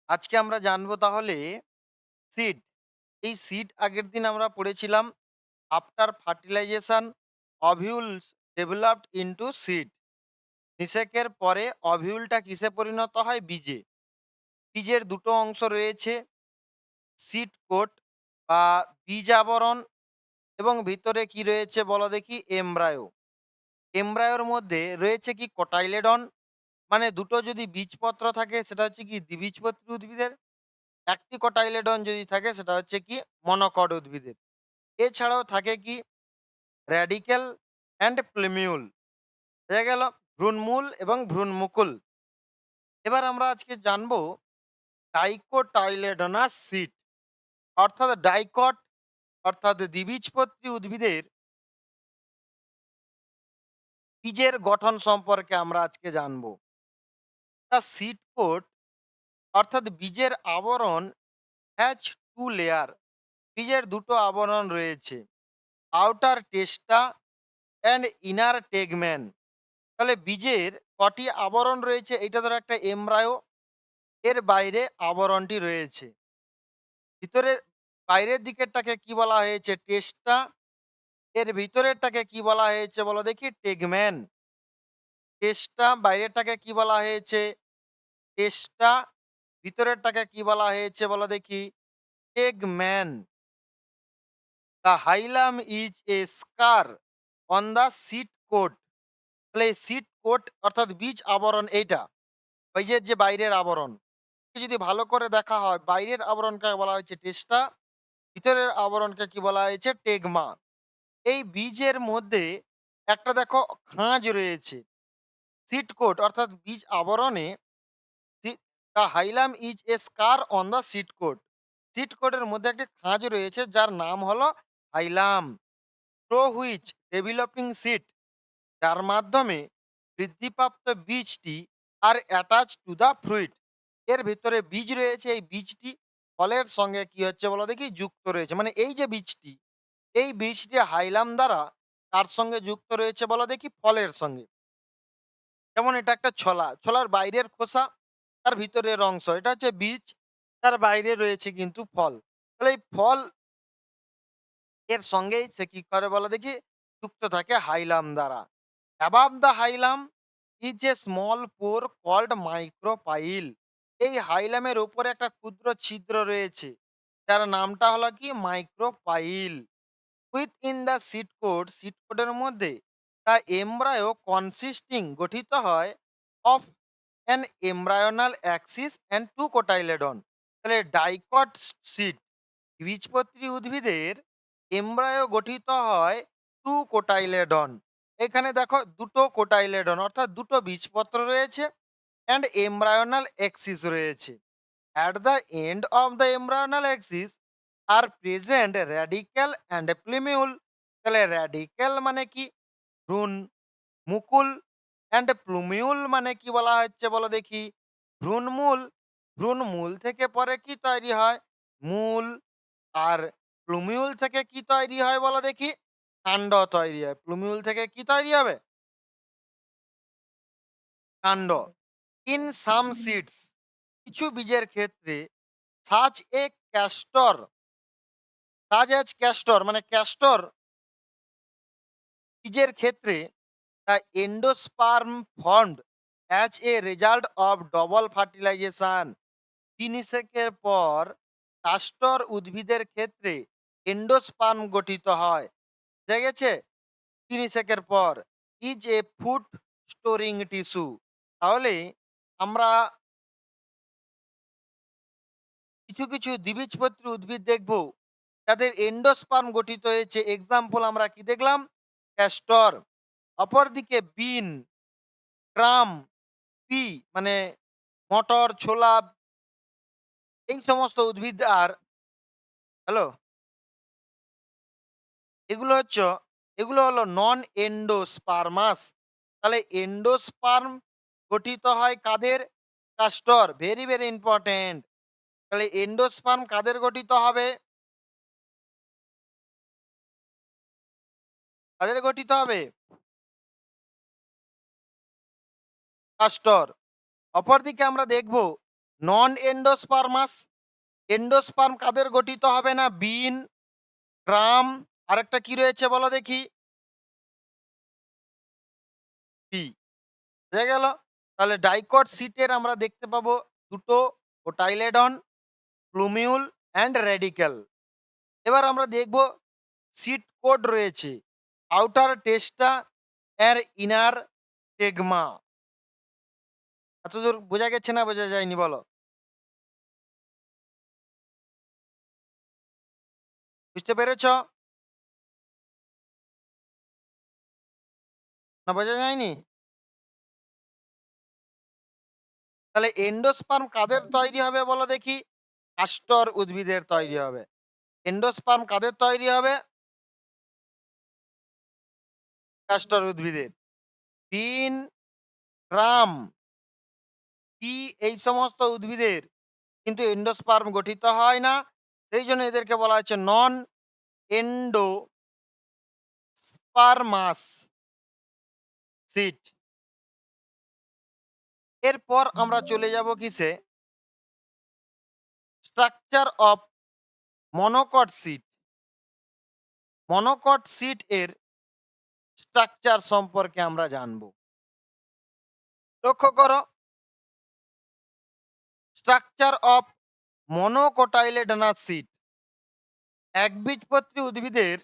আজকে আমরা জানবো তাহলে সিড। এই সিড আগের দিন আমরা পড়েছিলাম after fertilization ovules developed into seed. নিষেকের পরে অভিউলটা কিসে পরিণত হয়? বীজে। বীজের দুটো অংশ রয়েছে, সিড কোট বা বীজ আবরণ, এবং ভিতরে কি রয়েছে বলো দেখি? এমব্রায়ো। এমব্রায়োর মধ্যে রয়েছে কি? কোটাইলেডন। মানে দুটো যদি বীজপত্র থাকে সেটা হচ্ছে কি দ্বিবীজপত্রী উদ্ভিদের, একটি কোটাইলেডন যদি থাকে সেটা হচ্ছে কি মনোকড উদ্ভিদের। এছাড়াও থাকে কি র্যাডিক্যাল অ্যান্ড প্লেমিউল, হয়ে গেল ভ্রূণমূল এবং ভ্রূণমুকুল। এবার আমরা আজকে জানবো ডাইকোটাইলেডোনাস সিড, অর্থাৎ ডাইকট, অর্থাৎ দ্বিবীজপত্রী উদ্ভিদের বীজের গঠন সম্পর্কে আমরা আজকে জানবো। তা সিড কোট অর্থাৎ বীজের আবরণ হ্যাজ টু লেয়ার। বীজের দুটো আবরণ রয়েছে, আউটার টেস্টা অ্যান্ড ইনার টেগম্যান। তাহলে বীজের কটি আবরণ রয়েছে? এটা ধরো একটা এমব্রায়ো, এর বাইরে আবরণটি রয়েছে। ভিতরে বাইরের দিকেরটাকে কি বলা হয়েছে? টেস্টা। এর ভিতরেরটাকে কি বলা হয়েছে বলো দেখি? টেগম্যান। টেস্টা বাইরেরটাকে কি বলা হয়েছে? টেস্টা। ভিতরেরটাকে কি বলা হয়েছে বলো দেখি? Tegmen. The hilum is a scar on the seed coat. তাহলে এই সিড কোট অর্থাৎ বীজ আবরণ এইটা, ওই যে বাইরের আবরণ, যদি ভালো করে দেখা হয় বাইরের আবরণকে বলা হয়েছে টেস্টা, ভিতরের আবরণকে কি বলা হয়েছে? টেগমা। এই বীজের মধ্যে একটা দেখো খাঁজ রয়েছে। সিড কোট অর্থাৎ বীজ আবরণে the hilum is a scar on the seed coat. Seed কোটের মধ্যে একটি খাঁজ রয়েছে যার নাম হলো hilum, through which developing seed, যার মাধ্যমে বৃদ্ধিপ্রাপ্ত বীজটি are attach to the fruit. এর ভিতরে বীজ রয়েছে, এই বীজটি ফলের সঙ্গে কি হচ্ছে বলো দেখি? যুক্ত রয়েছে। মানে এই যে বীজটি, এই বীজটি হাইলাম দ্বারা কার সঙ্গে যুক্ত রয়েছে বলো দেখি? ফলের সঙ্গে। যেমন এটা একটা ছোলা, ছোলার বাইরের খোসা, তার ভিতরের অংশ এটা হচ্ছে বীজ, তার বাইরে রয়েছে কিন্তু ফল। তাহলে এই ফল এর সঙ্গেই সে কি করে বলো দেখি? যুক্ত থাকে হাইলাম দ্বারা। Above the hilum is a small pore called micropyle. এই হাইলামের উপরে একটা ক্ষুদ্র ছিদ্র রয়েছে, যার নামটা হলো কি? Micropyle. Within the seed coat, seed কোডের মধ্যে তা এমব্রায়ো কনসিস্টিং গঠিত হয় of an embryonal axis and two cotyledon. তাহলে ডাইকট সিড, বীজপত্রী উদ্ভিদের এমব্রায়ো গঠিত হয় টু কোটাইলেডন। এখানে দেখো দুটো কোটাইলেডন অর্থাৎ দুটো বীজপত্র রয়েছে, অ্যান্ড এমব্রায়োনাল অ্যাক্সিস রয়েছে। At the end of the embryonal axis are present radicle and plumule. তাহলে র্যাডিক্যাল মানে কি? ভ্রূণ মুকুল। অ্যান্ড প্লুমিউল মানে কি বলা হচ্ছে বলো দেখি? ভ্রূণমূল। ভ্রূণমূল থেকে পরে কি তৈরি হয়? মূল। আর প্লুমিউল থেকে কি তৈরি হয় বলো দেখি? কাণ্ড তৈরি হয়। প্লুমিউল থেকে কি তৈরি হবে? কাণ্ড। ইন সাম সিডস, কিছু বীজের ক্ষেত্রে such a castor, such as castor মানে ক্যাস্টর বীজের ক্ষেত্রে the endosperm formed as a result of double fertilization. জিনিসেকের পর কাস্টর উদ্ভিদের ক্ষেত্রে এন্ডোস্পার্ম গঠিত হয়। ঠিক আছে? জিনিসেকের পর is a food storing tissue. তাহলে আমরা কিছু কিছু দ্বিবীজপত্রী উদ্ভিদ দেখব যাদের এন্ডোস্পার্ম গঠিত হয়েছে। এক্সাম্পল আমরা কি দেখলাম? ক্যাস্টর। অপরদিকে বিন, গ্রাম, পি মানে মটর, ছোলা, এই সমস্ত উদ্ভিদ আর হ্যালো, এগুলো হচ্ছে এগুলো হলো নন এন্ডোস্পার্মাস। তাহলে এন্ডোস্পার্ম গঠিত হয় কাদের? কাস্টর। Very very important. তাহলে এন্ডোস্পার্ম কাদের গঠিত হবে? কাদের গঠিত হবে? কাস্টর। অপরদিকে আমরা দেখব নন এন্ডোস্পার্মাস। এন্ডোস্পার্ম কাদের গঠিত হবে না? বিন, গ্রাম, আরেকটা কি রয়েছে বলো দেখি? পি। বোঝা গেল? তাহলে ডাইকট সিটের আমরা দেখতে পাবো দুটো কোটাইলেডন, প্লুমিউল অ্যান্ড রেডিকেল। এবার আমরা দেখব সিট কোড রয়েছে। আউটার টেস্টা এর ইনার টেগমা। এতদূর বোঝা গেছে না বোঝা যায়নি বলো? বুঝতে পেরেছ? না বোঝা যায়নি? তাহলে এন্ডোস্পার্ম কাদের তৈরি হবে বলো দেখি? কাস্টর উদ্ভিদের তৈরি হবে। এন্ডোস্পার্ম কাদের তৈরি হবে? কাস্টর উদ্ভিদের। বিন, গ্রাম, পি এই সমস্ত উদ্ভিদের কিন্তু এন্ডোস্পার্ম গঠিত হয় না। সেই জন্য এদেরকে বলা হচ্ছে নন এন্ডোস্পার্মাস সিড। এরপর আমরা চলে যাব কিসে? Structure of monocot seed. Monocot seed এর স্ট্রাকচার সম্পর্কে আমরা জানব। লক্ষ্য করো, স্ট্রাকচার অফ মনোকটাইলেডনাস সিড। একবীজপত্রী উদ্ভিদের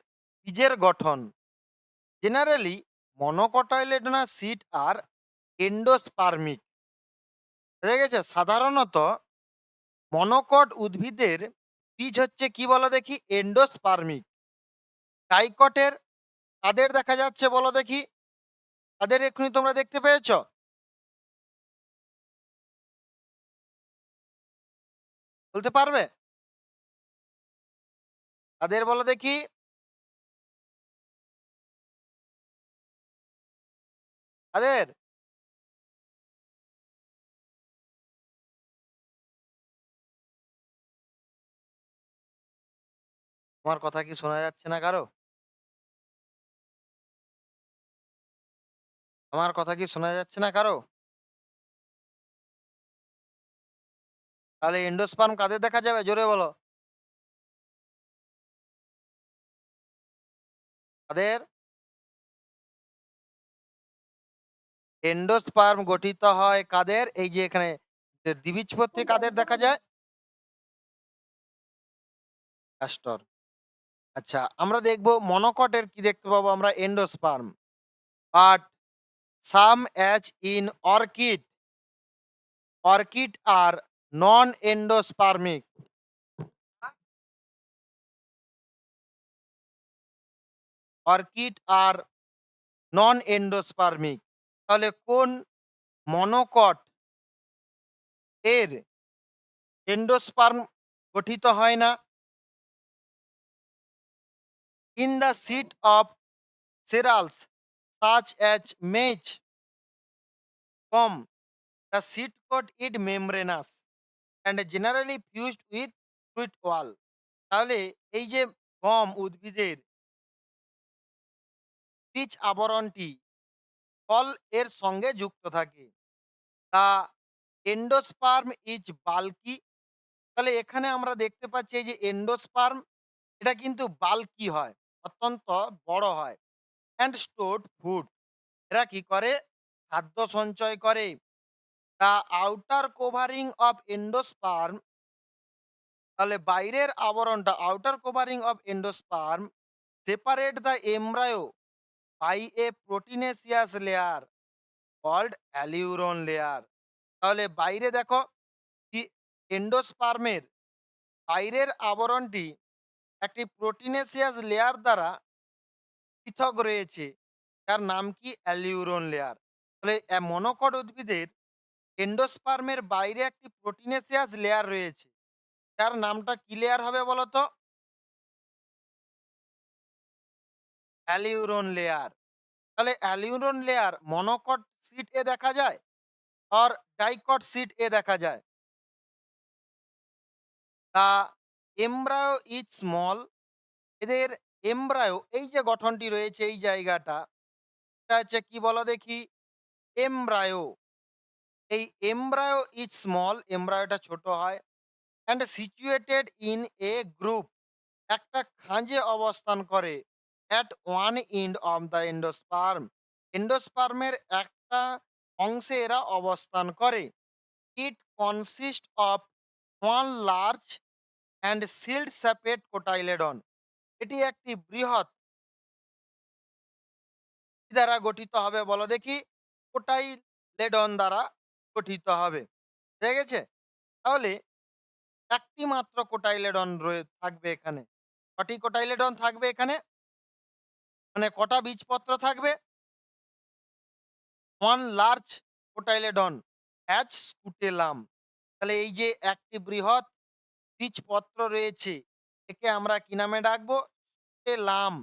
বীজের গঠন। জেনারেলি মনোকটাইলেডনাস সিড আর এন্ডোস্পার্মিক। বুঝা গেছে? সাধারণত মনোকট উদ্ভিদের বীজ হচ্ছে কি বলো দেখি? এন্ডোস্পার্মিক। ডাইকটের কাদের দেখা যাচ্ছে বলো দেখি? তাদের এক্ষুনি তোমরা দেখতে পেয়েছ? বলতে পারবে? তাদের বলো দেখি? তাদের? আমার কথা কি শোনা যাচ্ছে না কারো? আমার কথা কি শোনা যাচ্ছে না কারো? তাহলে এন্ডোস্পার্ম কাদের দেখা যাবে? জোরে বলো। তাদের এন্ডোস্পার্ম গঠিত হয় কাদের? এই যে এখানে দ্বিবীজপত্রী কাদের দেখা যায়? ক্যাস্টর। আচ্ছা, আমরা দেখব মনোকটের কি দেখতে পাবো আমরা? Endosperm. But some as in orchid, orchid are non endospermic. Orchid are non endospermic. তাহলে কোন মনোকট এর এন্ডোস্পার্ম গঠিত হয় না? In the seed of cereals such as maize, gum, the seed coat is membranous and generally fused with fruit wall. তাহলে এই যে গম উদ্ভিদের বীজ আবরণটি ফল এর সঙ্গে যুক্ত থাকে। তা এন্ডোস্পার্ম ইজ বাল্কি। তাহলে এখানে আমরা দেখতে পাচ্ছি এই যে এন্ডোস্পার্ম, এটা কিন্তু বাল্কি হয়, অত্যন্ত বড় হয়। অ্যান্ড স্টোরড ফুড, এরা কি করে? খাদ্য সঞ্চয় করে। The outer covering of endosperm, তাহলে বাইরের আবরণটা outer covering of endosperm separate the embryo by a proteinaceous layer called aleurone layer. তাহলে বাইরে দেখো এন্ডোস্পার্মের বাইরের আবরণটি একটি প্রোটিনেসিয়াস লেয়ার দ্বারা পৃথক রয়েছে, যার নাম কি? অ্যালিউরন লেয়ার। তাহলে মনোকট উদ্ভিদের এন্ডোস্পার্মের বাইরে একটি প্রোটিনেসিয়াস লেয়ার রয়েছে, যার নামটা কি লেয়ার হবে বলতো? অ্যালিউরন লেয়ার। তাহলে অ্যালিউরন লেয়ার মনোকট সিট এ দেখা যায় আর ডাইকট সিট এ দেখা যায়। দা এমব্রায়ো ইজ স্মল, এদের এমব্রায়ো এই যে গঠনটি রয়েছে এই জায়গাটা, এটা হচ্ছে কি বলো দেখি? এমব্রায়ো। এই এমব্রায়ো ইজ স্মল, এমব্রায়োটা ছোট হয় and situated in a group, একটা খাঁজে অবস্থান করে at one end of the endosperm, এন্ডোস্পার্মের একটা অংশে এরা অবস্থান করে। It consist of one large and shield shaped cotyledon, এটি একটি বৃহৎ কি দ্বারা গঠিত হবে বলো দেখি? কোটাইলেডন দ্বারা গঠিত হবে। ঠিক আছে? তাহলে একটি মাত্র কোটাইলেডন থাকবে এখানে। কটি কোটাইলেডন থাকবে এখানে? মানে কটা বীজপত্র থাকবে? One large cotyledon has scutellum. তাহলে এই যে একটি বৃহৎ বীজপত্র রয়েছে, একে আমরা কি নামে ডাকবো? স্কুটেলাম।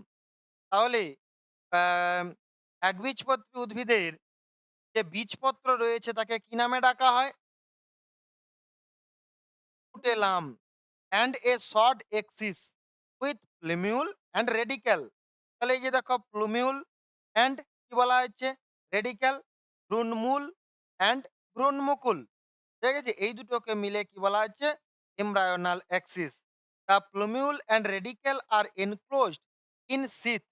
তাহলে আম একবীজপত্রী উদ্ভিদের যে বীজপত্র রয়েছে তাকে কি নামে ডাকা হয়? Scutellum. And a short axis with plumule and radicle. তাহলে এই যে দেখো প্লুমিউল অ্যান্ড কি বলা হচ্ছে? রেডিক্যাল, ভ্রূণমূল অ্যান্ড ভ্রূণমুকুল। ঠিক আছে? এই দুটোকে মিলে কি বলা হচ্ছে? Embryonal axis. The plumule and radicle are enclosed in sheath.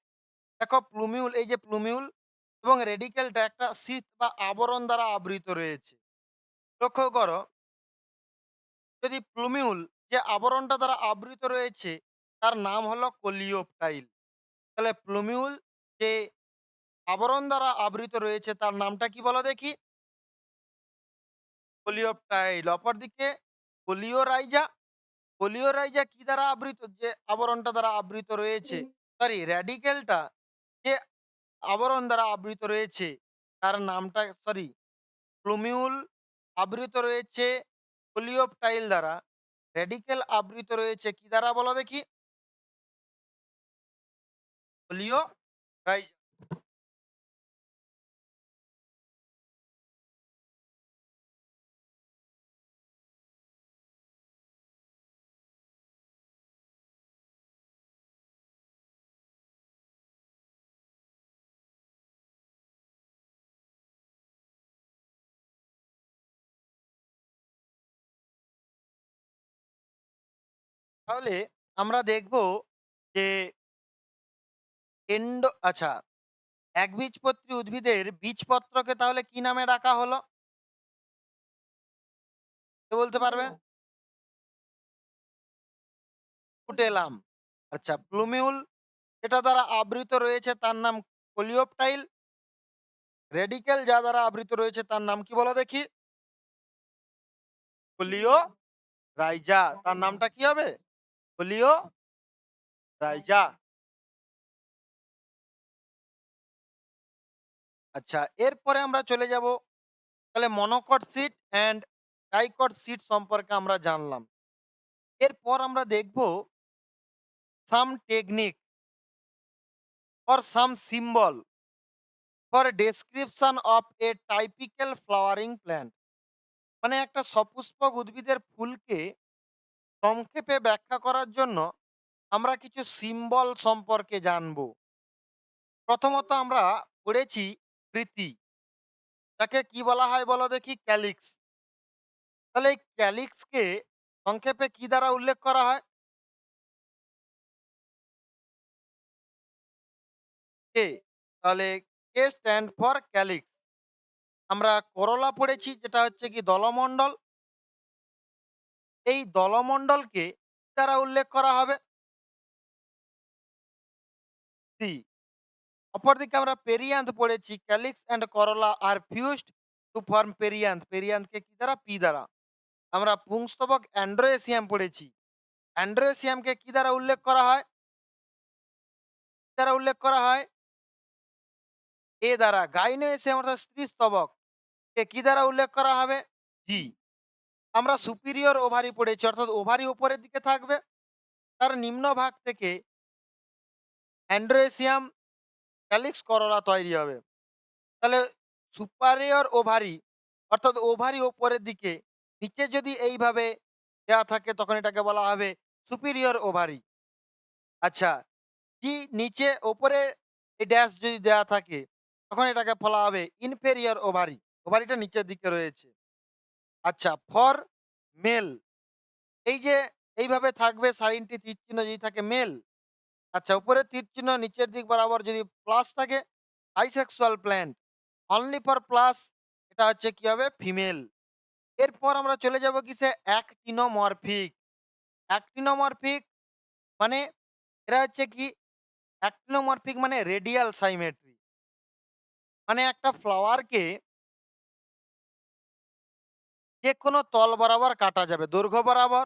দেখো প্লুমিউল, এই যে প্লুমিউল এবং রেডিক্যালটা একটা সিথ বা আবরণ দ্বারা আবৃত রয়েছে। লক্ষ্য করো, যদি প্লুমিউল যে আবরণটা দ্বারা আবৃত রয়েছে তার নাম হলো কোলিওপ্টাইল। তাহলে প্লুমিউল যে আবরণ দ্বারা আবৃত রয়েছে তার নামটা কি বলো দেখি? কোলিওপ্টাইল। অপরদিকে কোলিওরাইজা, কোলিওরাইজা কি দ্বারা আবৃত? যে আবরণটা দ্বারা আবৃত রয়েছে, সরি র্যাডিকেলটা যে আবরণ দ্বারা আবৃত রয়েছে তার নামটা, সরি প্লুমিউল আবৃত রয়েছে কোলিওপ্টাইল দ্বারা, রেডিকেল আবৃত রয়েছে কি দ্বারা বলো দেখি? কোলিওরাইজা। তাহলে আমরা দেখব যে আচ্ছা, একবীজপত্রী উদ্ভিদের বীজপত্রকে তাহলে কি নামে ডাকা হলো? কে বলতে পারবে? ফুটেলাম। আচ্ছা, প্লুমিউল যেটা দ্বারা আবৃত রয়েছে তার নাম কোলিওপ্টাইল। রেডিকেল যা দ্বারা আবৃত রয়েছে তার নাম কি বলো দেখি? কোলিও রাইজা। তার নামটা কি হবে? কোলিও রাইজা। আচ্ছা, এরপরে আমরা চলে যাব, তাহলে monocot seed and dicot seed সম্পর্কে আমরা জানলাম। এরপর আমরা দেখব some technique or some symbol for description of a typical flowering plant, মানে একটা সপুষ্পক উদ্ভিদের ফুলকে সংক্ষেপে ব্যাখ্যা করার জন্য আমরা কিছু সিম্বল সম্পর্কে জানবো। প্রথমত আমরা পড়েছি প্রীতি, তাকে কি বলা হয় বলো দেখি? ক্যালিক্স। তাহলে এই ক্যালিক্সকে সংক্ষেপে কি দ্বারা উল্লেখ করা হয়? কে। তাহলে কে স্ট্যান্ড ফর ক্যালিক্স। আমরা করলা পড়েছি যেটা হচ্ছে কি দলমণ্ডল, এই দলমণ্ডলকে কি দ্বারা উল্লেখ করা হবে? সি। অপরদিকে আমরা পেরিয়ান্থ পড়েছি, ক্যালিক্স অ্যান্ড করলা আর ফিউজড টু ফর্ম পেরিয়ান্থ, পেরিয়ান্থকে কি দ্বারা? পি দ্বারা। আমরা পুংস্তবক অ্যান্ড্রোয়েসিয়াম পড়েছি, অ্যান্ড্রোয়েসিয়ামকে কি দ্বারা উল্লেখ করা হয়? কি দ্বারা উল্লেখ করা হয়? এ দ্বারা। গাইনোয়েসিয়াম অর্থাৎ স্ত্রী স্তবক কে কি দ্বারা উল্লেখ করা হবে? জি। আমরা সুপিরিয়র ওভারি পড়েছি, অর্থাৎ ওভারি উপরের দিকে থাকবে, তার নিম্ন ভাগ থেকে অ্যান্ড্রোয়েসিয়াম, ক্যালিক্স, করলা তৈরি হবে। তাহলে সুপারিয়র ওভারি অর্থাৎ ওভারি ওপরের দিকে, নিচে যদি এইভাবে দেওয়া থাকে তখন এটাকে বলা হবে সুপিরিয়র ওভারি। আচ্ছা, কি নিচে ওপরে এই ড্যাশ যদি দেওয়া থাকে তখন এটাকে বলা হবে ইনফেরিয়র ওভারি, ওভারিটা নিচের দিকে রয়েছে। আচ্ছা, ফর মেল, এই যে এইভাবে থাকবে সাইনটি তীর চিহ্ন যদি থাকে মেল। আচ্ছা, উপরে তীর চিহ্ন নিচের দিক বরাবর যদি প্লাস থাকে আইসেক্সুয়াল প্ল্যান্ট, অনলি ফর প্লাস এটা হচ্ছে কি হবে ফিমেল। এরপর আমরা চলে যাব কিসে অ্যাক্টিনোমরফিক। অ্যাক্টিনোমরফিক মানে এরা হচ্ছে কি অ্যাক্টিনোমরফিক মানে রেডিয়াল সাইমেট্রি, মানে একটা ফ্লাওয়ারকে যে কোনো তল বরাবর কাটা যাবে, দৈর্ঘ্য বরাবর,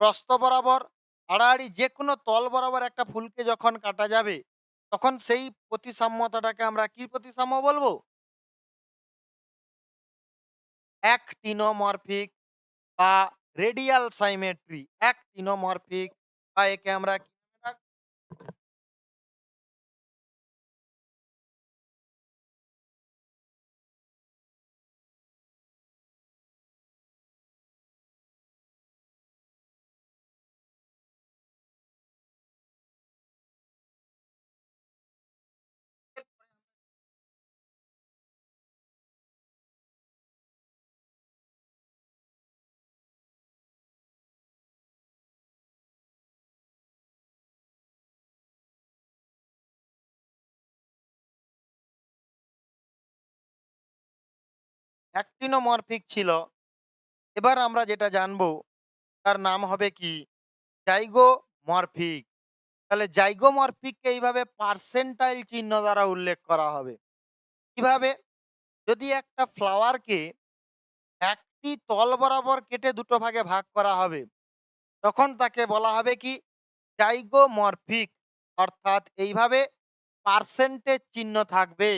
প্রস্থ বরাবর, আড়াআড়ি যে কোনো তল বরাবর একটা ফুলকে যখন কাটা যাবে, তখন সেই প্রতিসাম্যতাটাকে আমরা কি প্রতিসাম্য বলবো? অ্যাক্টিনোমরফিক বা রেডিয়াল সাইমেট্রি। অ্যাক্টিনোমরফিক বা একে আমরা কি নামে ডাক, অ্যাক্টিনোমরফিক ছিল। এবার আমরা যেটা জানবো তার নাম হবে কি? জাইগোমরফিক। তাহলে জাইগোমরফিককে এইভাবে পার্সেন্টাইল চিহ্ন দ্বারা উল্লেখ করা হবে। কিভাবে? যদি একটা ফ্লাওয়ারকে একটি তল বরাবর কেটে দুটো ভাগে ভাগ করা হবে, তখন তাকে বলা হবে কি? জাইগোমরফিক। অর্থাৎ এইভাবে পার্সেন্টেজ চিহ্ন থাকবে।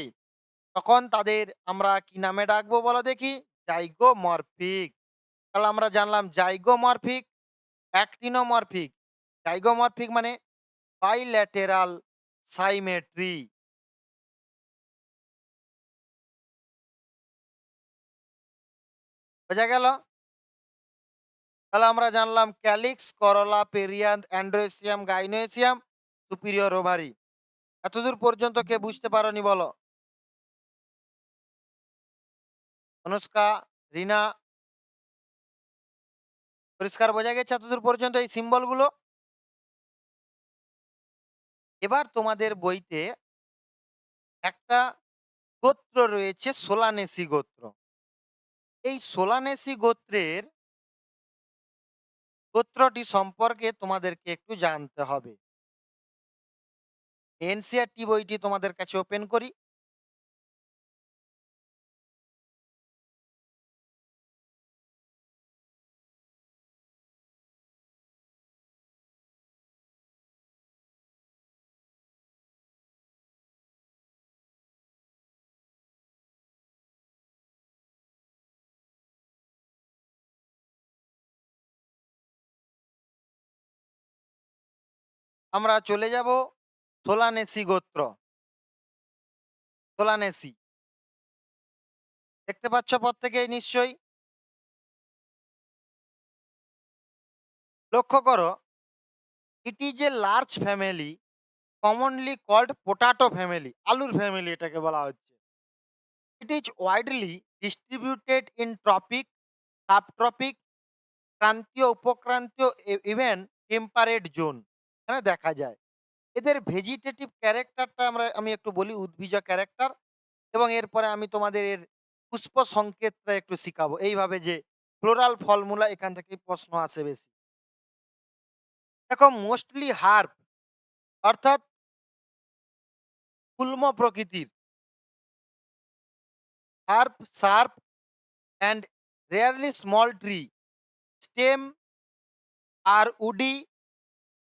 তখন তাদের আমরা কি নামে ডাকবো বলো দেখি? জাইগোমরফিক। তাহলে আমরা জানলাম জাইগোমরফিক, অ্যাক্টিনোমরফিক। জাইগোমরফিক মানে বাইল্যাটেরাল সাইমেট্রি। বোঝা গেল? তাহলে আমরা জানলাম ক্যালিক্স, করোলা, পেরিয়ান্থ, অ্যান্ড্রোসিয়াম, গাইনোসিয়াম, সুপিরিয়র ওভারি। এতদূর পর্যন্ত কে বুঝতে পারোনি বলো? অনুষ্কা, রিনা, পরিষ্কার বোঝা গেছে এতদূর পর্যন্ত এই সিম্বলগুলো? এবার তোমাদের বইতে একটা গোত্র রয়েছে সোলানেসি গোত্র। এই সোলানেসি গোত্রটি সম্পর্কে তোমাদেরকে একটু জানতে হবে। এনসিইআরটি বইটি তোমাদের কাছে ওপেন করি। আমরা চলে যাব সোলানেসি গোত্র। সোলানেসি দেখতে পাচ্ছ প্রত্যেকেই নিশ্চয়ই? লক্ষ্য করো, it is a large family commonly called potato family. আলুর ফ্যামিলি এটাকে বলা হচ্ছে। It is widely distributed in tropic, subtropic, ক্রান্তীয়, উপক্রান্তীয়, ইভেন টেম্পারেট জোন। এখানে দেখা যায়। এদের ভেজিটেটিভ ক্যারেক্টারটা আমি একটু বলি, উদ্ভিজ ক্যারেক্টার, এবং এরপরে আমি তোমাদের এর পুষ্প সংকেতটা একটু শিখাবো। এইভাবে যে ফ্লোরাল ফলমূলা এখান থেকেই প্রশ্ন আসে বেশি। দেখো মোস্টলি হার্ব, অর্থাৎ গুল্ম প্রকৃতির, herb, shrub and rarely small tree, stem are woody,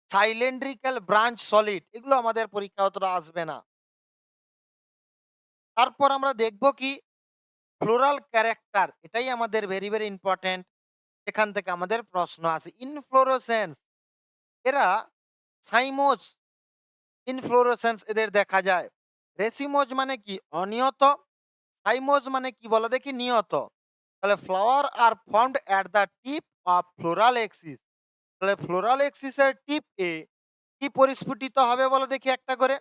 cylindrical branch solid, এগুলো আমাদের পরীক্ষা অতটা আসবে না। তারপর আমরা দেখব কি ফ্লোরাল ক্যারেক্টার, এটাই আমাদের ভেরি ভেরি ইম্পর্টেন্ট। এখান থেকে আমাদের প্রশ্ন আসে। ইনফ্লোরোসেন্স, এরা সাইমোজ ইনফ্লোরোসেন্স এদের দেখা যায়। রেসিমোজ মানে কি অনিয়ত, সাইমোজ মানে কি বলো দেখি নিয়ত। তাহলে flower are formed at the tip of floral axis. তাহলে ফ্লোরাল এক্সিসের টিপ এ কি পরিস্ফুটিত হবে বলো দেখি একটা করে?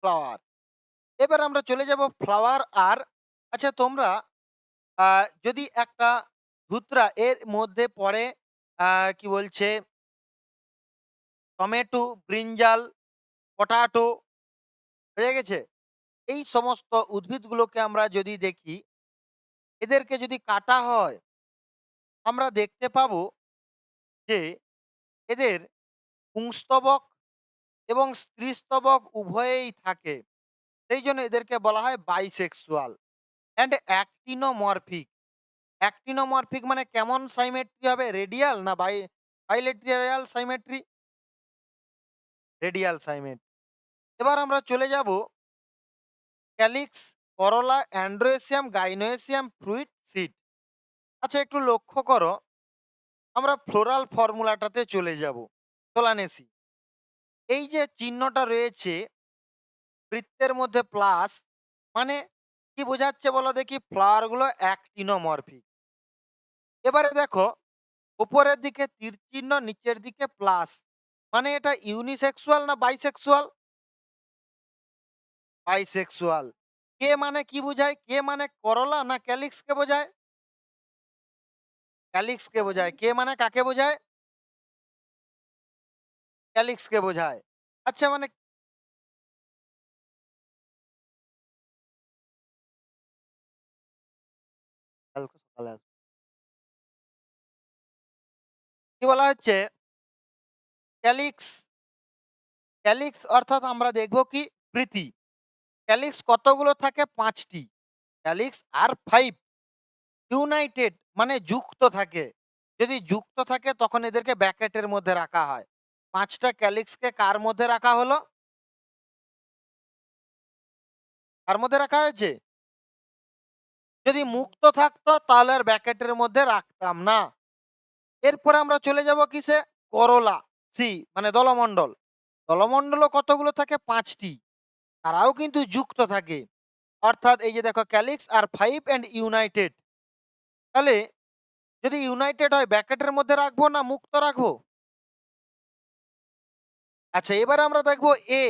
ফ্লাওয়ার। এবার আমরা চলে যাব ফ্লাওয়ার আর আচ্ছা তোমরা যদি একটা ধুতরা এর মধ্যে পড়ে কি বলছে টমেটো, ব্রিঞ্জাল, পটাটো, হয়ে গেছে? এই সমস্ত উদ্ভিদগুলোকে আমরা যদি দেখি, এদেরকে যদি কাটা হয়, আমরা দেখতে পাবো যে এদের পুংস্তবক এবং স্ত্রীস্তবক উভয়েই থাকে। সেইজন্য এদেরকে বলা হয় বাইসেক্সুয়াল অ্যান্ড অ্যাক্টিনোমরফিক। অ্যাক্টিনোমরফিক মানে কেমন সাইমেট্রি হবে? রেডিয়াল না বাইলেটেরাল সাইমেট্রি? রেডিয়াল সাইমেট্রি। এবার আমরা চলে যাব ক্যালিক্স, করোলা, অ্যান্ড্রোয়েসিয়াম, গাইনোয়েসিয়াম, ফ্রুইট, সিড। আচ্ছা একটু লক্ষ্য করো, আমরা ফ্লোরাল ফর্মুলাটাতে চলে যাব। সোলানেসি। এই যে চিহ্নটা রয়েছে বৃত্তের মধ্যে প্লাস, মানে কি বোঝাচ্ছে বলো দেখি? ফ্লাওয়ার গুলো অ্যাক্টিনোমরফিক। এবারে দেখো উপরের দিকে তীর চিহ্ন, নিচের দিকে প্লাস, মানে এটা ইউনিসেক্সুয়াল না বাইসেক্সুয়াল? বাইসেক্সুয়াল। কে মানে কি বোঝায়? কে মানে করলা না ক্যালিক্স কে বোঝায়? ক্যালিক্স কে বোঝায়। কে মানে কাকে বোঝায়? ক্যালিক্স কে বোঝায়। আচ্ছা মানে কালকে সকালে কি বলা হচ্ছে? ক্যালিক্স, ক্যালিক্স অর্থাৎ আমরা দেখব কি প্রীতি। ক্যালিক্স কতগুলো থাকে? ৫ টি। ক্যালিক্স আর ৫ ইউনাইটেড মানে যুক্ত থাকে। যদি যুক্ত থাকে তখন এদেরকে ব্র্যাকেটের মধ্যে রাখা হয়। ৫ টা ক্যালিক্সকে কার মধ্যে রাখা হলো? কার মধ্যে রাখা হয়েছে? যদি মুক্ত থাকতো তাহলে আর ব্র্যাকেটের মধ্যে রাখতাম না। এরপরে আমরা চলে যাব কিসে? করোলা, সি মানে দলমন্ডল। দলমন্ডলও কতগুলো থাকে? ৫ টি। তারাও কিন্তু যুক্ত থাকে। অর্থাৎ এই যে দেখো ক্যালিক্স আর ৫ অ্যান্ড ইউনাইটেড। তাহলে যদি ইউনাইটেড হয় ব্র্যাকেটের মধ্যে রাখবো না মুক্ত রাখবো? আচ্ছা এবারে আমরা দেখবো এ।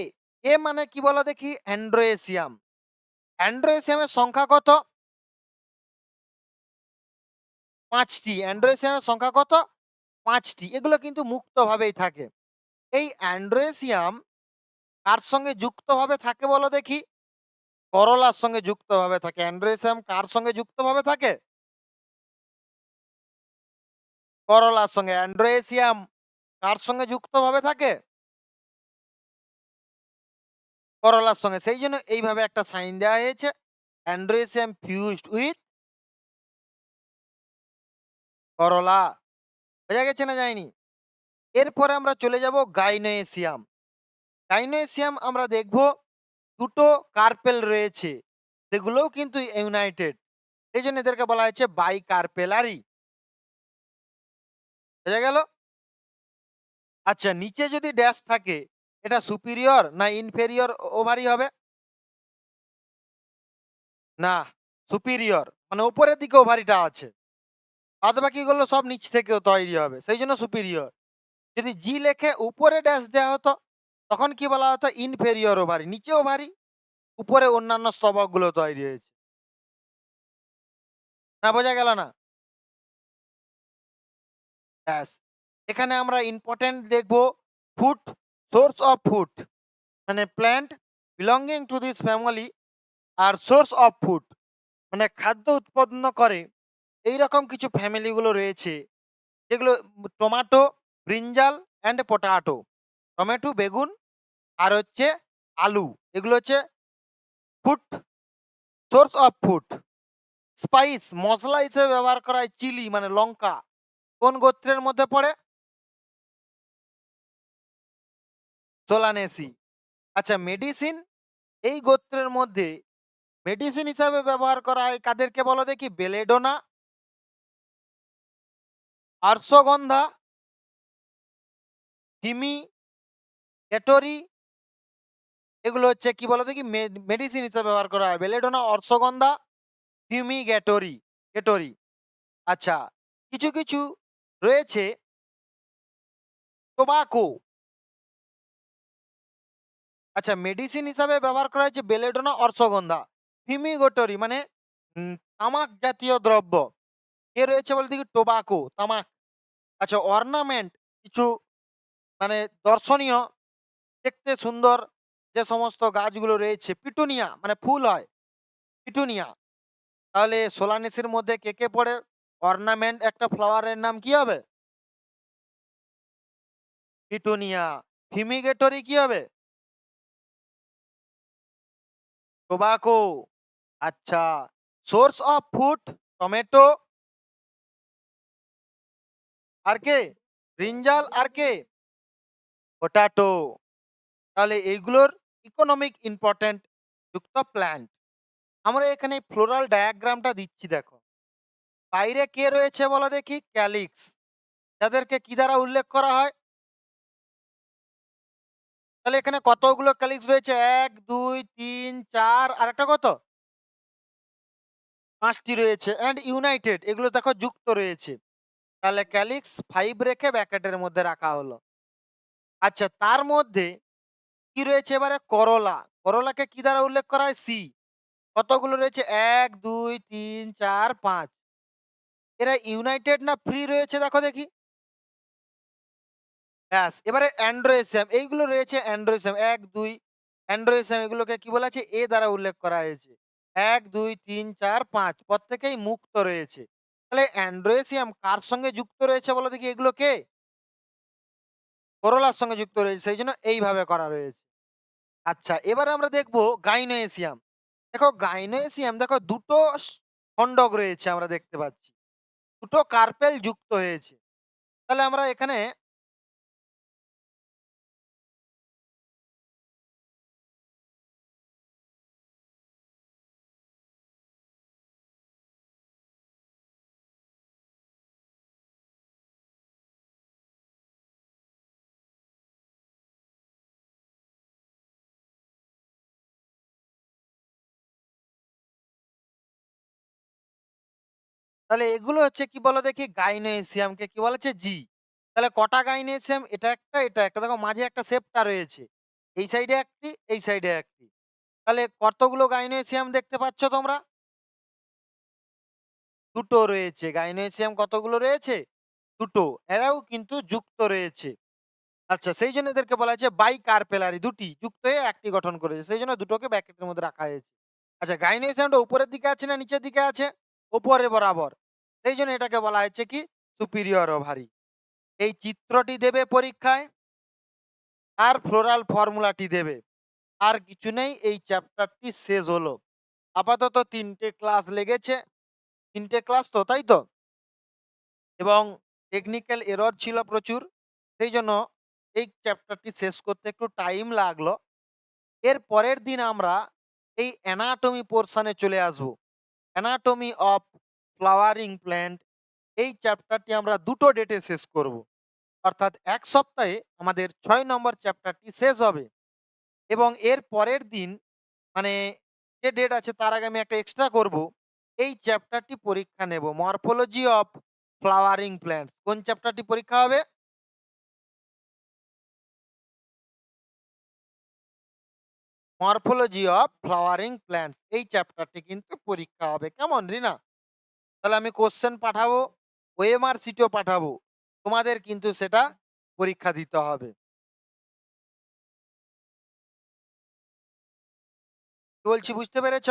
এ মানে কি বলো দেখি? অ্যান্ড্রোয়েসিয়াম। অ্যান্ড্রোয়েসিয়ামের সংখ্যা কত? ৫ টি। অ্যান্ড্রোয়েসিয়ামের সংখ্যা কত? ৫ টি। এগুলো কিন্তু মুক্তভাবেই থাকে। এই অ্যান্ড্রোয়েসিয়াম কার সঙ্গে যুক্তভাবে থাকে বলো দেখি? করলার সঙ্গে যুক্তভাবে থাকে। অ্যান্ড্রোয়েসিয়াম কার সঙ্গে যুক্তভাবে থাকে? করলার সঙ্গে। অ্যান্ড্রোয়েসিয়াম কার সঙ্গে যুক্তভাবে থাকে? করলার সঙ্গে। সেইজন্য এইভাবে একটা সাইন দেওয়া হয়েছে। অ্যান্ড্রোয়েসিয়াম ফিউজড উইথ করলা। বোঝা গেছে না যায়নি? এরপরে আমরা চলে যাব গাইনোয়েসিয়াম। গাইনোয়েসিয়াম আমরা দেখব ২ টো কার্পেল রয়েছে। সেগুলোও কিন্তু ইউনাইটেড। সেইজন্য এদেরকে বলা হয়েছে বাইকার্পেলারি। বোঝা গেল? আচ্ছা নিচে যদি ড্যাশ থাকে এটা সুপিরিয়র না ইনফেরিয়র ওভারি হবে? না, সুপিরিয়র মানে উপরের দিকে ওভারিটা আছে। বাদবাকিগুলো সব নিচ থেকেও তৈরি হবে। সেইজন্য সুপিরিয়র। যদি জি লেখে উপরে ড্যাশ দেওয়া হতো, তখন কি বলা হতো? Inferior ovary. নিচে ওভারি, উপরে অন্যান্য স্তবকগুলো তৈরি হয়েছে। না বোঝা গেল না? ব্যাস। এখানে আমরা ইম্পোর্টেন্ট দেখব ফুড, সোর্স অফ ফুড। মানে plant belonging to this family are source of food মানে খাদ্য উৎপন্ন করে এইরকম কিছু ফ্যামিলিগুলো রয়েছে যেগুলো tomato, brinjal and potato. Tomato, বেগুন আর হচ্ছে আলু। এগুলো হচ্ছে food, source of food. Spice মসলা হিসেবে ব্যবহার করা হয় চিলি মানে লঙ্কা। কোন গোত্রের মধ্যে পড়ে? সোলানেসি। আচ্ছা মেডিসিন এই গোত্রের মধ্যে মেডিসিন হিসাবে ব্যবহার করা হয় কাদেরকে বলো দেখি? বেলেডোনা, অর্শগন্ধা, হিমি, ক্যাটোরি, এগুলো হচ্ছে কি বলো দেখি? মেডিসিন হিসাবে ব্যবহার করা হয়। বেলেডোনা, অর্শগন্ধা, ফিউমিগ্যাটরি, গ্যাটরি। আচ্ছা, কিছু, কিছু রয়েছে টোবাকো। আচ্ছা মেডিসিন হিসাবে ব্যবহার করা হয়েছে বেলেডোনা, অর্শগন্ধা। ফিউমিগেটরি মানে তামাক জাতীয় দ্রব্য। কে রয়েছে বলো দেখি? টোবাকো, তামাক। আচ্ছা, অর্নামেন্ট কিছু মানে দর্শনীয়, দেখতে সুন্দর যে সমস্ত গাছগুলো রয়েছে, পিটুনিয়া মানে ফুল হয়, পিটুনিয়া। তাহলে সোলানেসির মধ্যে কে পড়ে? অর্নামেন্ট একটা ফ্লাওয়ারের নাম কি হবে? পিটুনিয়া। ফিউমিগেটরি কি হবে? টোবাকো। আচ্ছা, সোর্স অফ ফুড টমেটো, আর কে? ব্রিঞ্জাল, আর কে? পটাটো। তাহলে এইগুলোর ইকোনমিক ইম্পর্ট্যান্ট যুক্ত প্ল্যান্ট। আমরা এখানে ফ্লোরাল ডায়াগ্রামটা দিচ্ছি দেখো। বাইরে কে রয়েছে বলো দেখি? ক্যালিক্স। যাদেরকে কি দ্বারা উল্লেখ করা হয়? তাহলে এখানে কতগুলো ক্যালিক্স রয়েছে? ১, ২, ৩, ৪ আরেকটা কত? ৫ টি রয়েছে অ্যান্ড ইউনাইটেড, এগুলো দেখো যুক্ত রয়েছে। তাহলে ক্যালিক্স ৫ রেখে ব্র্যাকেটের মধ্যে রাখা হলো। আচ্ছা, তার মধ্যে কি রয়েছে এবারে? করলা। করলাকে কি দ্বারা উল্লেখ করা হয়? সি। কতগুলো রয়েছে? ১, ২, ৩, ৪, ৫। এরা ইউনাইটেড না ফ্রি রয়েছে দেখো দেখি? ব্যাস, এবারে অ্যান্ড্রোসিয়াম এইগুলো রয়েছে অ্যান্ড্রোসিয়াম ১, ২ অ্যান্ড্রোসিয়াম এগুলোকে কি বলা আছে? এ দ্বারা উল্লেখ করা হয়েছে। ১, ২, ৩, ৪, ৫ প্রত্যেকেই মুক্ত রয়েছে। তাহলে অ্যান্ড্রোসিয়াম কার সঙ্গে যুক্ত রয়েছে বলো দেখি এগুলো কে? করলার সঙ্গে যুক্ত রয়েছে। সেইজন্য এইভাবে করা রয়েছে। আচ্ছা, এবারে আমরা দেখব গাইনোয়েসিয়াম। দেখো গাইনোয়েসিয়াম দেখো ২ টো খণ্ডক রয়েছে আমরা দেখতে পাচ্ছি। ২ টো কার্পেল যুক্ত হয়েছে। তাহলে আমরা এখানে তাহলে এগুলো হচ্ছে কি বলো দেখি? গাইনোয়েসিয়ামকে কি বলা হচ্ছে? জি। তাহলে কটা গাইনোয়েসিয়াম? এটা একটা, এটা একটা। দেখো মাঝে একটা সেপ্টা রয়েছে। এই সাইডে একটি, এই সাইডে একটি। তাহলে কতগুলো গাইনোয়েসিয়াম দেখতে পাচ্ছ তোমরা? ২ টো রয়েছে। গাইনোয়েসিয়াম কতগুলো রয়েছে? ২ টো। এরাও কিন্তু যুক্ত রয়েছে। আচ্ছা, সেইজন্য এদেরকে বলা হয়েছে বাইকার্পেলারি, ২ টি যুক্ত হয়ে একটি গঠন করেছে। সেইজন্য ২ টোকে ব্র্যাকেটের মধ্যে রাখা হয়েছে। আচ্ছা, গাইনোসিয়ামটা উপরের দিকে আছে না নিচের দিকে আছে? উপরে বরাবর। সেইজন্য এটাকে বলা হয়েছে কি? Superior ovary. এই চিত্রটি দেবে পরীক্ষায়, আর ফ্লোরাল ফর্মুলাটি দেবে। আর কিছু নেই, এই চ্যাপ্টারটি শেষ হলো। আপাতত ৩ টে ক্লাস লেগেছে। ৩ টে ক্লাস তো, তাই তো? এবং টেকনিক্যাল এরর ছিল প্রচুর। সেইজন্য এই চ্যাপ্টারটি শেষ করতে একটু টাইম লাগলো। এর পরের দিন আমরা এই অ্যানাটমি পোরশনে চলে আসব। অ্যানাটমি অফ ফ্লাওয়ারিং প্ল্যান্ট, এই চ্যাপ্টারটি আমরা ২ টো ডেটে শেষ করব। অর্থাৎ ১ সপ্তাহে আমাদের ৬ নম্বর চ্যাপ্টারটি শেষ হবে এবং এর পরের দিন মানে যে ডেট আছে তার আগে আমি একটা এক্সট্রা করব। এই চ্যাপ্টারটি পরীক্ষা নেব। Morphology of flowering plants. কোন চ্যাপ্টারটি পরীক্ষা হবে? Morphology of flowering plants. এই চ্যাপ্টারটি কিন্তু পরীক্ষা হবে। কেমন রিনা? তাহলে আমি কোশ্চেন পাঠাবো, ওএমআর শিটও পাঠাবো। তোমাদের কিন্তু সেটা পরীক্ষা দিতে হবে। কি বলছি বুঝতে পেরেছ?